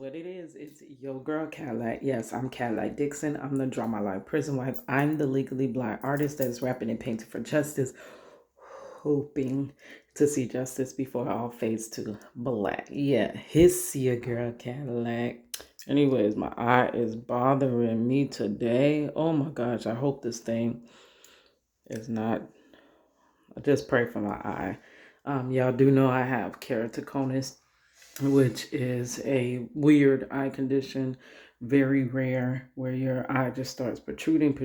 what it is. It's your girl Cadillac. Yes, I'm Cadillac Dixon. I'm the Drama Life Prison Wife. I'm the legally blind artist that is rapping and painting for justice, hoping to see justice before all fades to black. Yeah, his your girl Cadillac. Anyways, my eye is bothering me today. Oh my gosh, I hope this thing is not. I just pray for my eye. Y'all do know I have keratoconus, which is a weird eye condition, very rare, where your eye just starts protruding,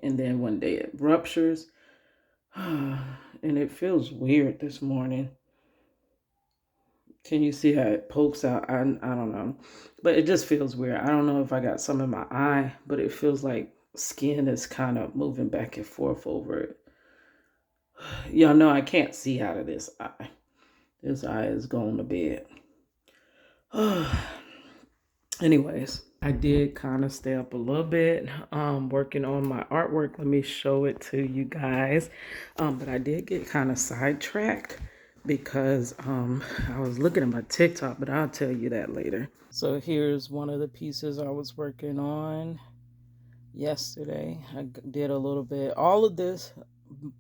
and then one day it ruptures. And it feels weird this morning. Can you see how it pokes out? I don't know. But it just feels weird. I don't know if I got some in my eye, but it feels like skin is kind of moving back and forth over it. Y'all know I can't see out of this eye. This eye is going to bed. Anyways, I did kind of stay up a little bit working on my artwork. Let me show it to you guys. But I did get kind of sidetracked because I was looking at my TikTok, but I'll tell you that later. So here's one of the pieces I was working on yesterday. I did a little bit. All of this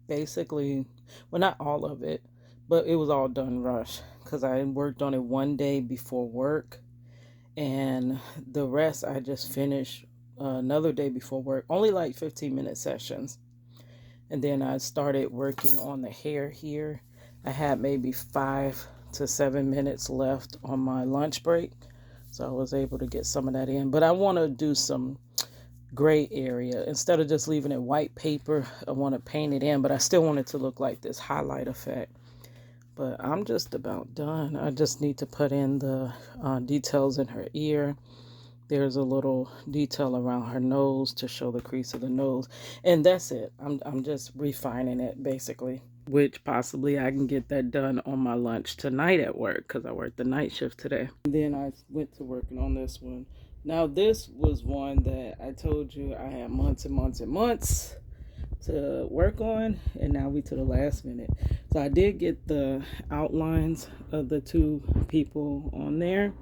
basically, well, not all of it, but it was all done rush because I worked on it one day before work. And the rest I just finished another day before work, only like 15-minute sessions. And then I started working on the hair here. I had maybe 5 to 7 minutes left on my lunch break, so I was able to get some of that in. But I want to do some gray area. Instead of just leaving it white paper, I want to paint it in, but I still want it to look like this highlight effect. But I'm just about done. I just need to put in the details in her ear. There's a little detail around her nose to show the crease of the nose. And that's it. I'm just refining it, basically. Which possibly I can get that done on my lunch tonight at work, because I worked the night shift today. And then I went to working on this one. Now, this was one that I told you I had months and months and months to work on, and now we to the last minute. So I did get the outlines of the two people on there,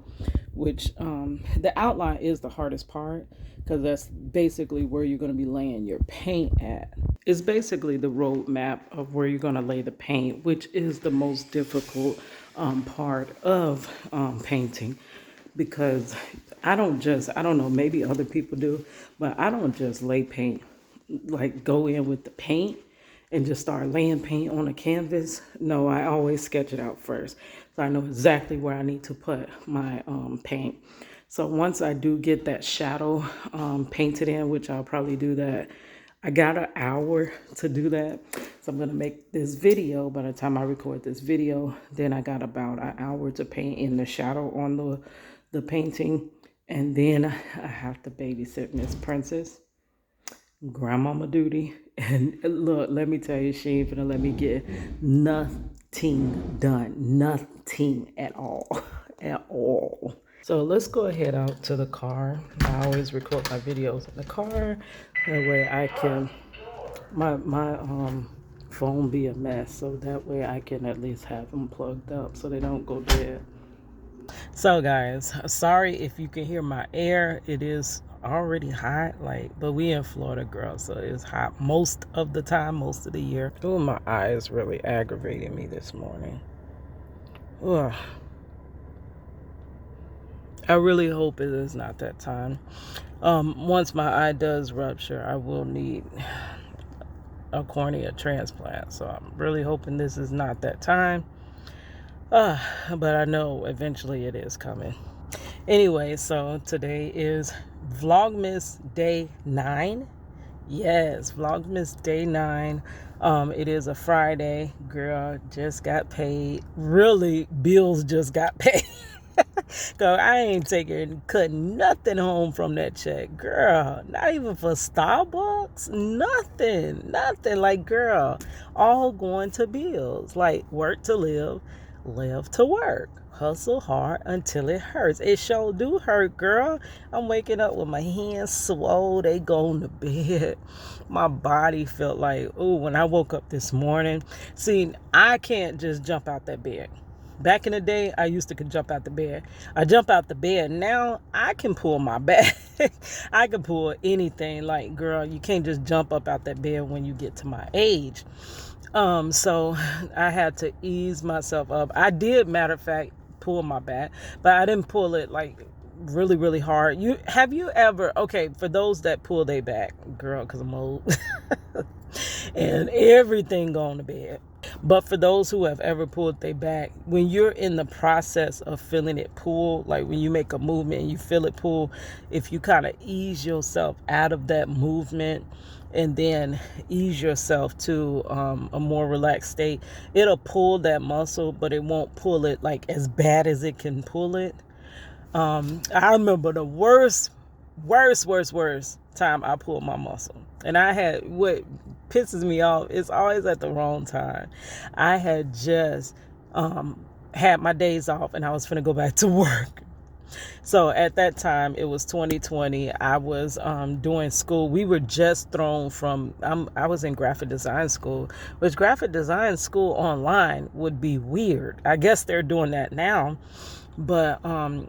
which the outline is the hardest part, because that's basically where you're going to be laying your paint at. It's basically the roadmap of where you're going to lay the paint, which is the most difficult part of painting, because I don't know, maybe other people do, but I don't just lay paint, like go in with the paint and just start laying paint on a canvas. No, I always sketch it out first, so I know exactly where I need to put my paint. So once I do get that shadow painted in, which I'll probably do that, I got an hour to do that. So I'm gonna make this video. By the time I record this video, then I got about an hour to paint in the shadow on the painting. And then I have to babysit Miss Princess, grandmama duty. And look, let me tell you, she ain't gonna let me get nothing done. Nothing at all. At all. So let's go ahead out to the car. I always record my videos in the car. That way I can, my phone be a mess. So that way I can at least have them plugged up so they don't go dead. So guys, sorry if you can hear my air. It is already hot, but we in Florida, girl, so it's hot most of the time, most of the year. Oh, my eye is really aggravating me this morning. Ugh. I really hope it is not that time. Once my eye does rupture, I will need a cornea transplant, so I'm really hoping this is not that time. But I know eventually it is coming. Anyway, so today is Vlogmas Day 9. Yes, Vlogmas Day 9. It is a Friday. Girl, just got paid. Really, bills just got paid. Girl, I ain't cutting nothing home from that check. Girl, not even for Starbucks. Nothing. Like, girl, all going to bills. Like, work to live to work. Hustle hard until it hurts. It sure do hurt, girl. I'm waking up with my hands swole. They going to bed. My body felt like, ooh, when I woke up this morning. See, I can't just jump out that bed. Back in the day, I used to could jump out the bed. I jump out the bed. Now I can pull my back. I can pull anything. Like, girl, you can't just jump up out that bed when you get to my age. So I had to ease myself up. I did, matter of fact, pull my back, but I didn't pull it like really, really hard. Have you ever, okay, for those that pull their back, girl, because I'm old and everything going to bed. But for those who have ever pulled their back, when you're in the process of feeling it pull, like when you make a movement and you feel it pull, if you kind of ease yourself out of that movement and then ease yourself to a more relaxed state, it'll pull that muscle, but it won't pull it like as bad as it can pull it. I remember the worst time I pulled my muscle. And I had, what pisses me off, it's always at the wrong time. I had just had my days off and I was finna go back to work. So at that time, it was 2020. I was doing school. We were just thrown from, I was in graphic design school, which graphic design school online would be weird. I guess they're doing that now. But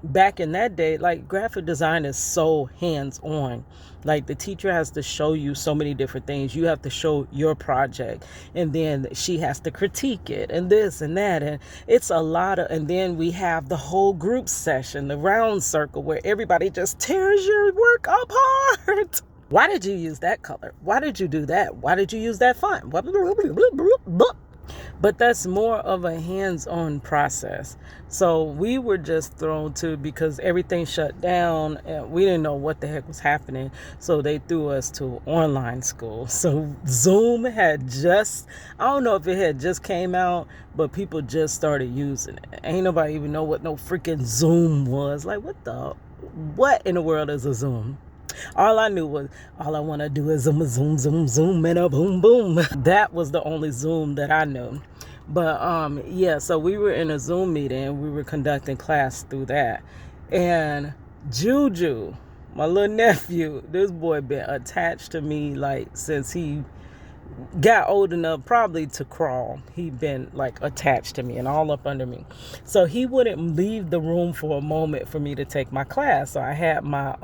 back in that day, like, graphic design is so hands-on. Like, the teacher has to show you so many different things. You have to show your project, and then she has to critique it, and this and that, and it's a lot of, and then we have the whole group session, the round circle, where everybody just tears your work apart. Why did you use that color? Why did you do that? Why did you use that font? But that's more of a hands-on process. So we were just thrown to, because everything shut down and we didn't know what the heck was happening. So they threw us to online school. So Zoom had just, I don't know if it had just came out, but people just started using it. Ain't nobody even know what no freaking Zoom was. Like, what in the world is a Zoom? All I knew was, all I want to do is zoom, zoom, zoom, zoom, and a boom, boom. That was the only Zoom that I knew. But yeah, so we were in a Zoom meeting and we were conducting class through that. And Juju, my little nephew, this boy been attached to me like since he got old enough probably to crawl. He been like attached to me and all up under me. So he wouldn't leave the room for a moment for me to take my class. So I had my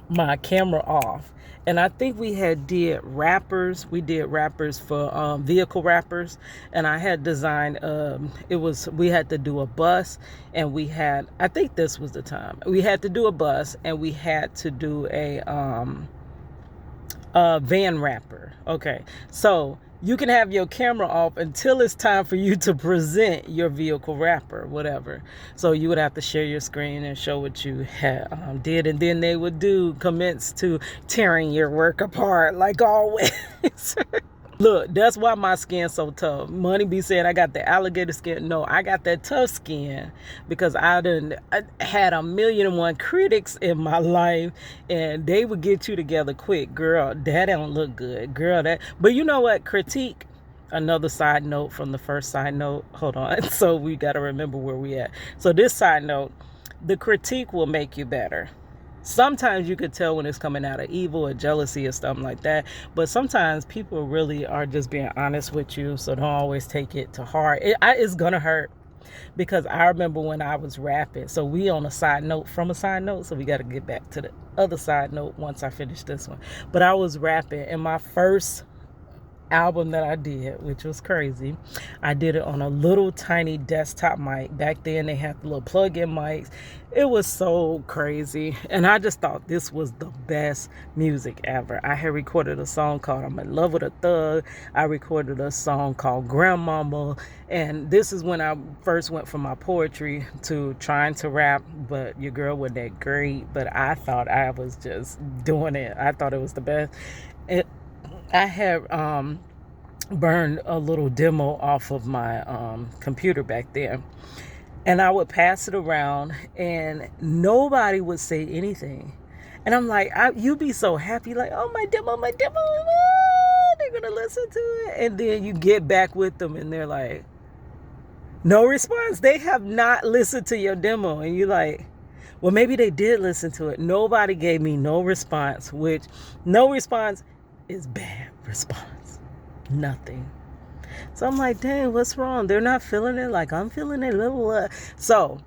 my camera off, and I think we did wrappers. We did wrappers for vehicle wrappers, and I had designed we had to do a bus, and I think this was the time we had to do a bus, and we had to do a van wrapper. Okay, so you can have your camera off until it's time for you to present your vehicle wrapper, whatever. So you would have to share your screen and show what you had did, and then they would commence to tearing your work apart like always. Look, that's why my skin's so tough. Money be saying I got the alligator skin. No, I got that tough skin because I had 1,000,001 critics in my life, and they would get you together quick. Girl, that don't look good. Girl, that. But you know what? Critique. Another side note from the first side note. Hold on. So we got to remember where we at. So this side note, the critique will make you better. Sometimes you could tell when it's coming out of evil or jealousy or something like that. But sometimes people really are just being honest with you. So don't always take it to heart. It's going to hurt. Because I remember when I was rapping. So we on a side note from a side note. So we got to get back to the other side note once I finish this one. But I was rapping in my first album that I did, which was crazy. I did it on a little tiny desktop mic. Back then they had the little plug-in mics. It was so crazy, and I just thought this was the best music ever. I had recorded a song called I'm in Love with a Thug. I recorded a song called Grandmama, and this is when I first went from my poetry to trying to rap, but your girl wasn't that great, but I thought I was just doing it. I thought it was the best. I had burned a little demo off of my computer back there, and I would pass it around, and nobody would say anything. And I'm like, you'd be so happy, like, oh, my demo, they're gonna listen to it. And then you get back with them, and they're like, no response. They have not listened to your demo, and you're like, well, maybe they did listen to it. Nobody gave me no response, which no response is bad response. Nothing. So I'm like, dang, what's wrong? They're not feeling it like I'm feeling it. So,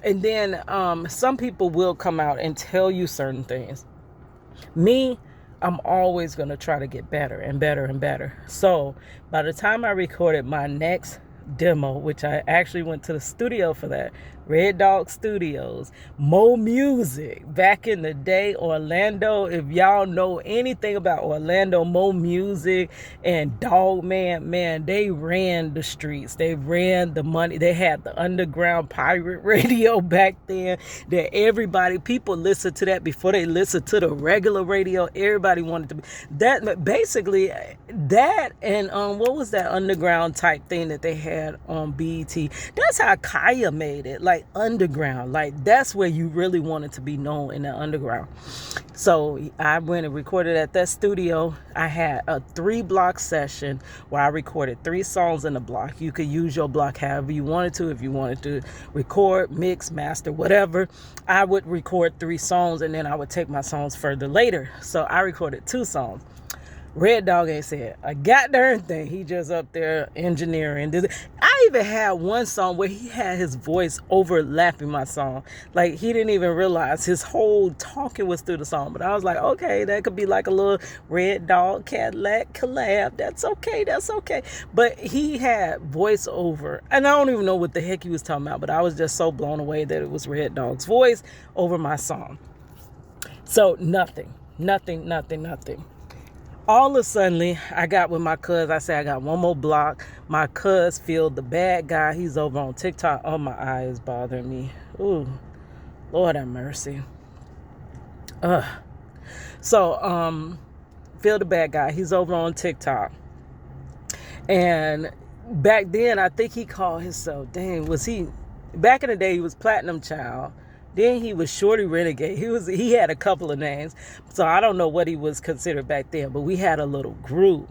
and then some people will come out and tell you certain things. Me, I'm always going to try to get better and better and better. So by the time I recorded my next demo, which I actually went to the studio for that, Red Dog Studios, Mo Music, back in the day, Orlando. If y'all know anything about Orlando, Mo Music and Dog Man, they ran the streets. They ran the money. They had the underground pirate radio back then that people listened to that before they listened to the regular radio. Everybody wanted to be that. Basically, that and what was that underground type thing that they had on BET? That's how Kaya made it, like underground. Like that's where you really wanted to be known, in the underground. So I went and recorded at that studio. I had a 3-block session where I recorded 3 songs in a block. You could use your block however you wanted to. If you wanted to record, mix, master, whatever, I would record 3 songs and then I would take my songs further later. So I recorded 2 songs. Red Dog ain't said a goddamn thing. He just up there engineering. I even had one song where he had his voice overlapping my song. Like he didn't even realize his whole talking was through the song. But I was like, okay, that could be like a little Red Dog Cadillac collab. That's okay. That's okay. But he had voiceover. And I don't even know what the heck he was talking about. But I was just so blown away that it was Red Dog's voice over my song. So nothing. All of a sudden, I got with my cuz. I said, I got one more block. My cuz feel the bad guy. He's over on TikTok. Oh, my eye is bothering me. Ooh, Lord have mercy. So, feel the bad guy. He's over on TikTok. And back then, I think he called himself, back in the day, he was Platinum Child. Then he was Shorty Renegade. He had a couple of names. So I don't know what he was considered back then, but we had a little group.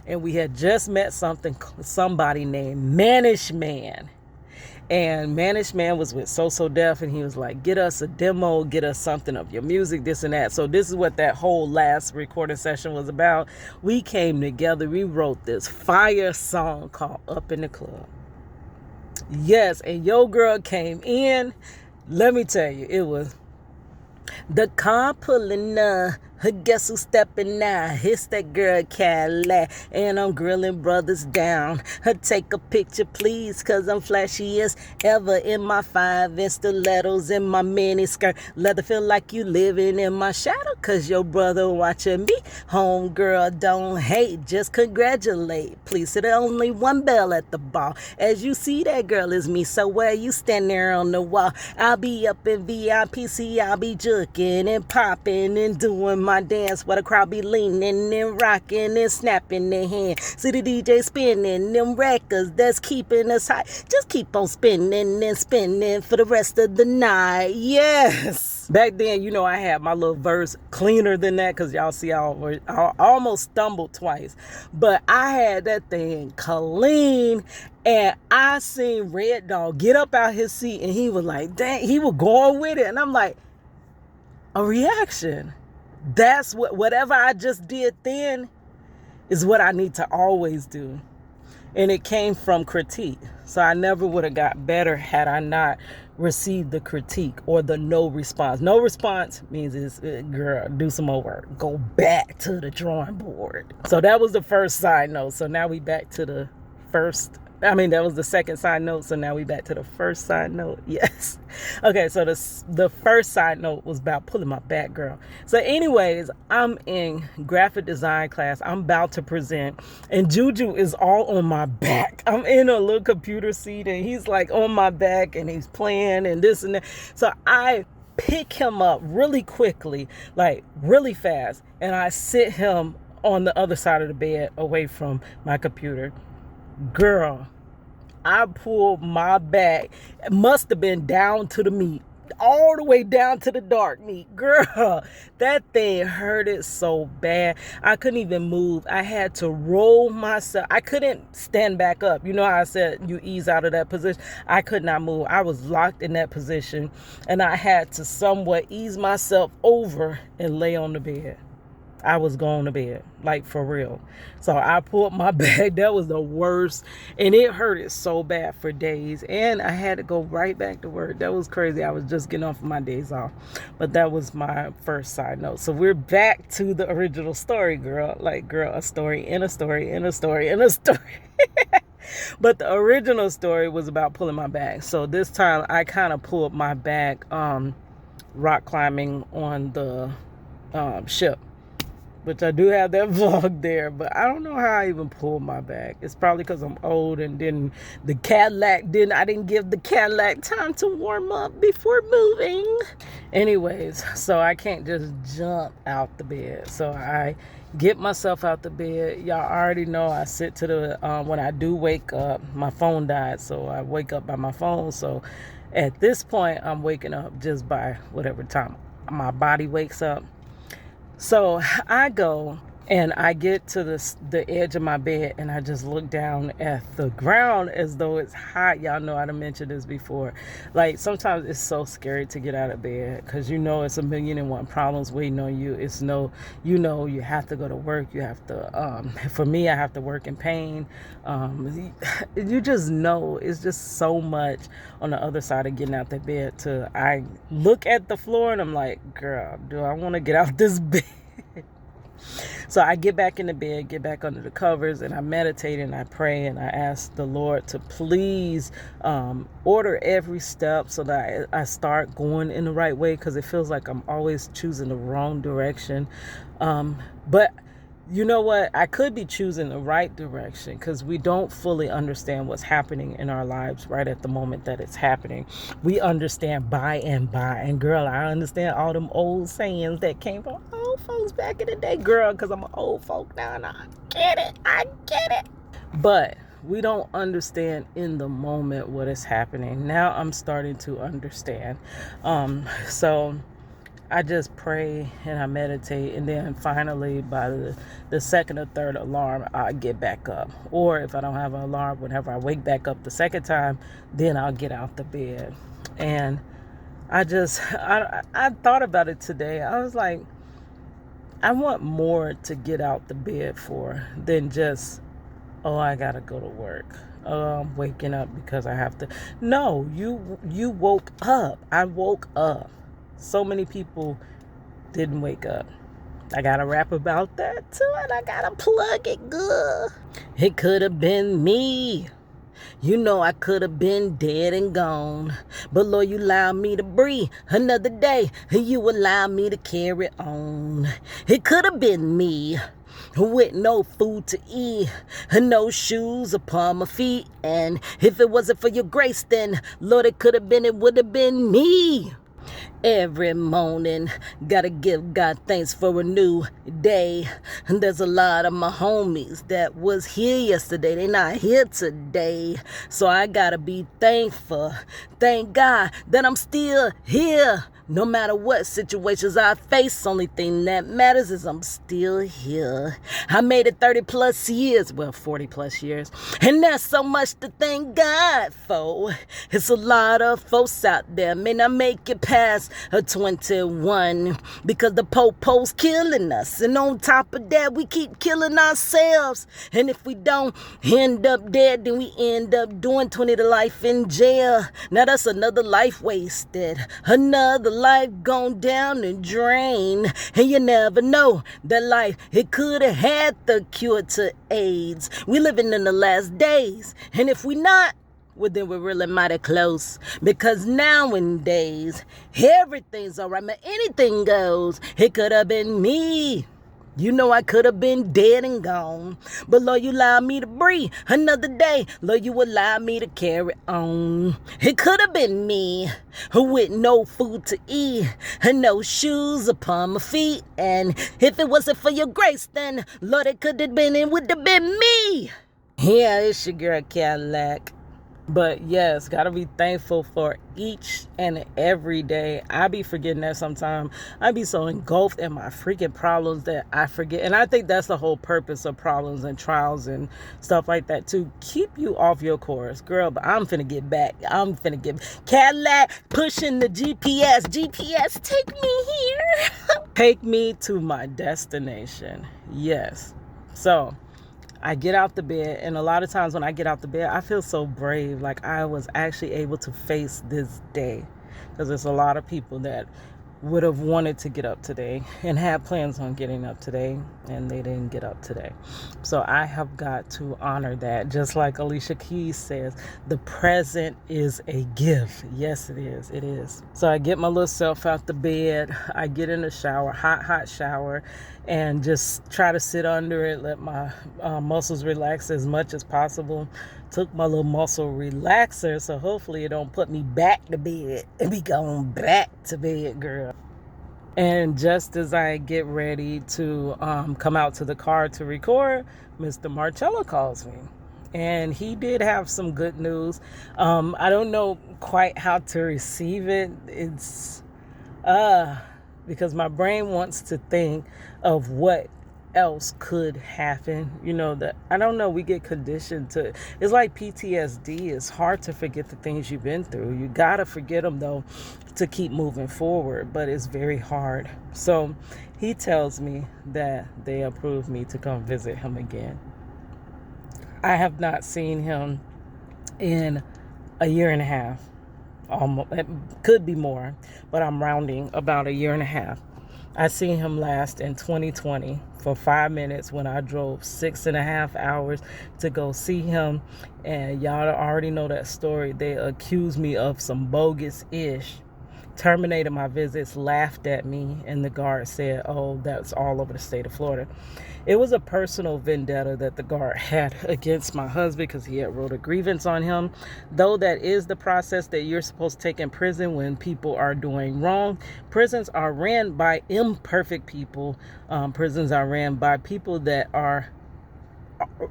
And we had just met somebody named Manish Man. And Manish Man was with So Def, and he was like, get us a demo, get us something of your music, this and that. So this is what that whole last recording session was about. We came together, we wrote this fire song called Up in the Club. Yes, and your girl came in. Let me tell you, it was the car pulling up. Guess who's stepping out? It's that girl Cadillac, and I'm grilling brothers down. Take a picture, please, cause I'm flashy as ever in my 5-inch stilettos in my mini skirt. Leather feel like you living in my shadow, cause your brother watching me. Homegirl, don't hate, just congratulate. Please, there's only one bell at the ball. As you see, that girl is me, so where you stand there on the wall? I'll be up in VIP, see, I'll be juking and popping and doing my dance where the crowd be leaning and rocking and snapping their hands. See the DJ spinning them records that's keeping us high. Just keep on spinning and spinning for the rest of the night. Yes. Back then, you know, I had my little verse cleaner than that because y'all see I almost stumbled twice. But I had that thing clean. And I seen Red Dog get up out his seat and he was like, dang, he was going with it. And I'm like, a reaction. That's whatever I just did then is what I need to always do. And it came from critique. So I never would have got better had I not received the critique or the no response. No response means it's, girl, do some more work. Go back to the drawing board. So that was the first side note. So now we back to the first. That was the second side note. So now we back to the first side note. Yes. Okay. So the first side note was about pulling my back, girl. So anyways, I'm in graphic design class. I'm about to present and Juju is all on my back. I'm in a little computer seat and he's like on my back and he's playing and this and that. So I pick him up really quickly, like really fast. And I sit him on the other side of the bed away from my computer. Girl, I pulled my back. It must have been down to the meat. All the way down to the dark meat. Girl, that thing hurted so bad. I couldn't even move. I had to roll myself. I couldn't stand back up. You know how I said you ease out of that position? I could not move. I was locked in that position. And I had to somewhat ease myself over and lay on the bed. I was going to bed, like for real. So I pulled my bag. That was the worst. And it hurted so bad for days. And I had to go right back to work. That was crazy. I was just getting off of my days off. But that was my first side note. So we're back to the original story, girl. Like, girl, a story in a story in a story in a story. But the original story was about pulling my bag. So this time I kind of pulled my bag rock climbing on the ship, which I do have that vlog there, but I don't know how I even pulled my bag. It's probably because I'm old and then I didn't give the Cadillac time to warm up before moving. Anyways, so I can't just jump out the bed. So I get myself out the bed. Y'all already know I sit to the, when I do wake up, my phone died, so I wake up by my phone. So at this point, I'm waking up just by whatever time my body wakes up. So I go and I get to the edge of my bed and I just look down at the ground as though it's hot. Y'all know I done mentioned this before. Like, sometimes it's so scary to get out of bed because you know it's 1,000,001 problems waiting on you. It's no, you know, you have to go to work. You have to, for me, I have to work in pain. You just know it's just so much on the other side of getting out the bed. I look at the floor and I'm like, girl, do I want to get out this bed? So I get back in the bed, get back under the covers, and I meditate and I pray and I ask the Lord to please order every step so that I start going in the right way, because it feels like I'm always choosing the wrong direction. But you know what? I could be choosing the right direction because we don't fully understand what's happening in our lives right at the moment that it's happening. We understand by and by. And girl, I understand all them old sayings that came from old folks back in the day, girl, because I'm an old folk now and I get it. But we don't understand in the moment what is happening. Now I'm starting to understand. So I just pray and I meditate, and then finally by the second or third alarm, I get back up. Or if I don't have an alarm, whenever I wake back up the second time, then I'll get out the bed. And I thought about it today. I was like, I want more to get out the bed for than just, oh, I gotta go to work. Oh, I'm waking up because I have to. No, you woke up. I woke up. So many people didn't wake up. I got to rap about that too, and I got to plug it good. It could have been me. You know I could have been dead and gone. But Lord, you allowed me to breathe another day. You allowed me to carry on. It could have been me with no food to eat, no shoes upon my feet. And if it wasn't for your grace, then Lord, it would have been me. Every morning, gotta give God thanks for a new day. And there's a lot of my homies that was here yesterday. They not here today. So I gotta be thankful. Thank God that I'm still here. No matter what situations I face, only thing that matters is I'm still here. I made it 30 plus years, well, 40 plus years. And that's so much to thank God for. It's a lot of folks out there may not make it past a 21 because the popo's killing us. And on top of that, we keep killing ourselves. And if we don't end up dead, then we end up doing 20 to life in jail. Now that's another life wasted. Another life gone down the drain. And you never know that life, it could have had the cure to AIDS. We living in the last days. And if we not, well, then we're really mighty close. Because nowadays, everything's all right, man. Anything goes. It could have been me. You know I could have been dead and gone. But Lord, you allowed me to breathe another day. Lord, you allowed me to carry on. It could have been me with no food to eat and no shoes upon my feet. And if it wasn't for your grace, then Lord, it would have been me. Yeah, it's your girl Cadillac. But yes, gotta be thankful for each and every day. I be forgetting that sometimes. I be so engulfed in my freaking problems that I forget. And I think that's the whole purpose of problems and trials and stuff like that, to keep you off your course. Girl, but I'm finna get back. I'm finna get Cadillac pushing the GPS. GPS, take me here. Take me to my destination. Yes. So I get out the bed, and a lot of times when I get out the bed, I feel so brave, like I was actually able to face this day, because there's a lot of people that would have wanted to get up today and had plans on getting up today, and they didn't get up today. So I have got to honor that. Just like Alicia Keys says, the present is a gift. Yes, it is. It is. So I get my little self out the bed. I get in the shower, hot shower, and just try to sit under it, let my muscles relax as much as possible. Took my little muscle relaxer, so hopefully it don't put me back to bed and be going back to bed, girl. And just as I get ready to come out to the car to record, Mr. Marcello calls me. And he did have some good news. I don't know quite how to receive it. It's because my brain wants to think of what else could happen. You know, that I don't know, we get conditioned to, it's like PTSD. It's hard to forget the things you've been through. You gotta forget them though to keep moving forward, but it's very hard. So he tells me that they approved me to come visit him again. I have not seen him in a year and a half. Almost, it could be more, but I'm rounding about a year and a half. I seen him last in 2020 for 5 minutes when I drove 6.5 hours to go see him. And y'all already know that story. They accused me of some bogus-ish, terminated my visits, laughed at me, and the guard said, oh, that's all over the state of Florida. It was a personal vendetta that the guard had against my husband because he had wrote a grievance on him. Though that is the process that you're supposed to take in prison when people are doing wrong. Prisons are ran by imperfect people. Prisons are ran by people that are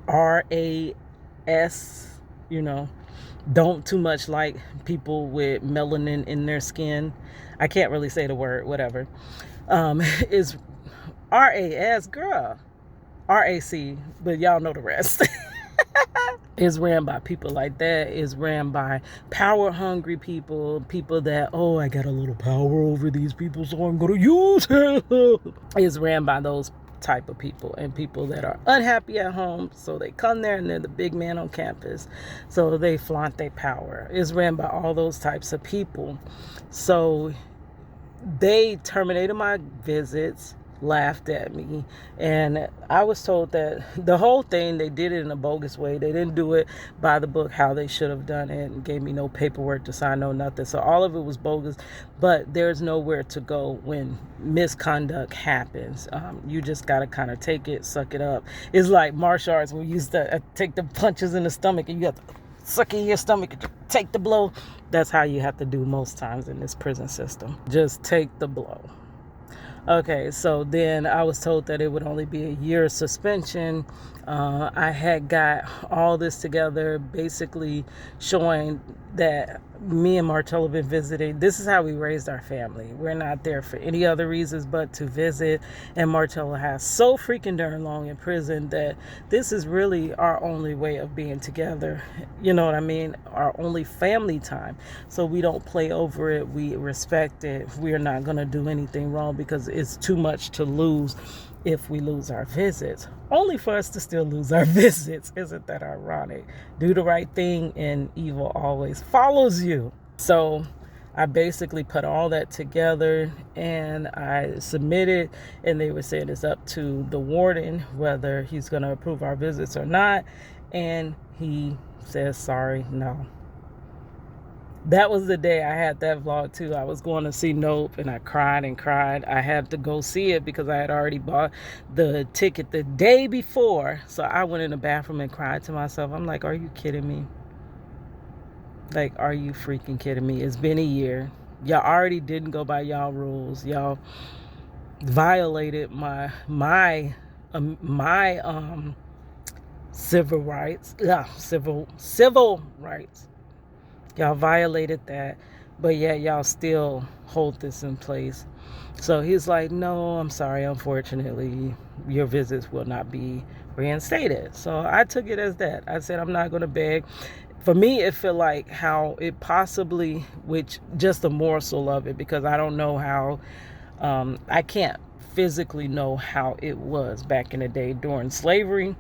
RAS, you know, don't too much like people with melanin in their skin. I can't really say the word, whatever. Is RAS, girl. RAC, but y'all know the rest. Is ran by people like that. Is ran by power hungry people that, oh, I got a little power over these people, so I'm gonna use it. Is ran by those type of people, and people that are unhappy at home, so they come there and they're the big man on campus, so they flaunt their power. Is ran by all those types of people. So they terminated my visits, laughed at me, and I was told that the whole thing, they did it in a bogus way. They didn't do it by the book how they should have done it, and gave me no paperwork to sign, no nothing. So all of it was bogus. But there's nowhere to go when misconduct happens. You just gotta kind of take it, suck it up. It's like martial arts, we used to take the punches in the stomach, and you have to suck in your stomach and take the blow. That's how you have to do most times in this prison system. Just take the blow. Okay, so then I was told that it would only be a year suspension. I had got all this together, basically showing that me and Martello have been visiting. This is how we raised our family. We're not there for any other reasons but to visit. And Martello has so freaking darn long in prison that this is really our only way of being together. You know what I mean? Our only family time. So we don't play over it. We respect it. We're not going to do anything wrong because it's too much to lose if we lose our visits, only for us to still lose our visits. Isn't that ironic? Do the right thing and evil always follows you. So I basically put all that together and I submitted, and they were saying it's up to the warden whether he's going to approve our visits or not. And he says, sorry, no. That was the day I had that vlog too. I was going to see Nope and I cried and cried. I had to go see it because I had already bought the ticket the day before. So I went in the bathroom and cried to myself. I'm like, are you kidding me? Like, are you freaking kidding me? It's been a year. Y'all already didn't go by y'all rules. Y'all violated my civil rights. Yeah, civil rights. Y'all violated that, but yet y'all still hold this in place. So he's like, no, I'm sorry. Unfortunately, your visits will not be reinstated. So I took it as that. I said, I'm not going to beg. For me, it felt like how it possibly, which just the morsel of it, because I don't know how, I can't physically know how it was back in the day during slavery,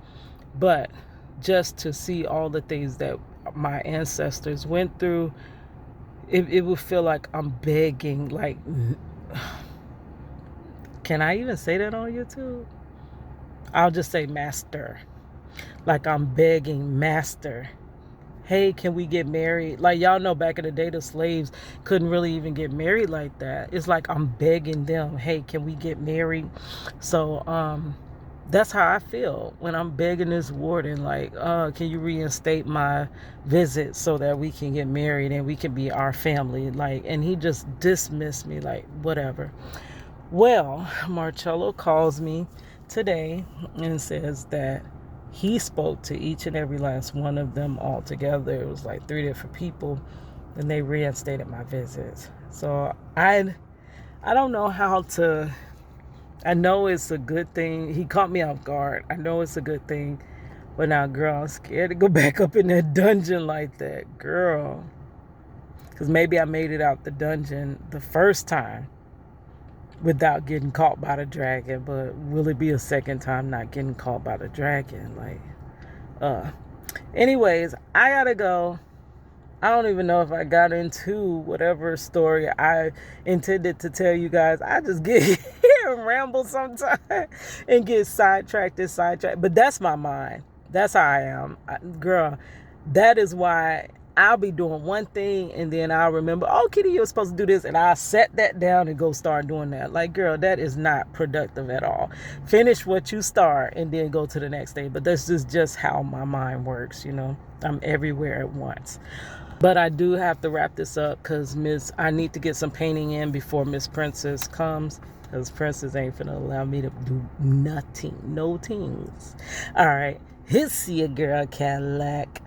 but just to see all the things that my ancestors went through, it would feel like I'm begging, like, can I even say that on YouTube? I'll just say master. Like I'm begging master. Hey, can we get married? Like y'all know back in the day the slaves couldn't really even get married like that. It's like I'm begging them, hey, can we get married? So that's how I feel when I'm begging this warden, like, can you reinstate my visit so that we can get married and we can be our family? Like, and he just dismissed me, like, whatever. Well, Marcello calls me today and says that he spoke to each and every last one of them all together. It was like 3 different people, and they reinstated my visits. So I don't know how to. I know it's a good thing. He caught me off guard. I know it's a good thing, but now, girl, I'm scared to go back up in that dungeon like that, girl. Because maybe I made it out the dungeon the first time without getting caught by the dragon, but will it be a second time not getting caught by the dragon? Like, anyways, I gotta go. I don't even know if I got into whatever story I intended to tell you guys. I just get here and ramble sometimes and get sidetracked. But that's my mind. That's how I am. Girl, that is why I'll be doing one thing and then I'll remember, oh, Kitty, you're supposed to do this. And I'll set that down and go start doing that. Like, girl, that is not productive at all. Finish what you start and then go to the next thing. But this is just how my mind works, you know. I'm everywhere at once. But I do have to wrap this up because I need to get some painting in before Miss Princess comes. Because Princess ain't finna allow me to do nothing. No things. All right. Here's see ya, girl, Cadillac.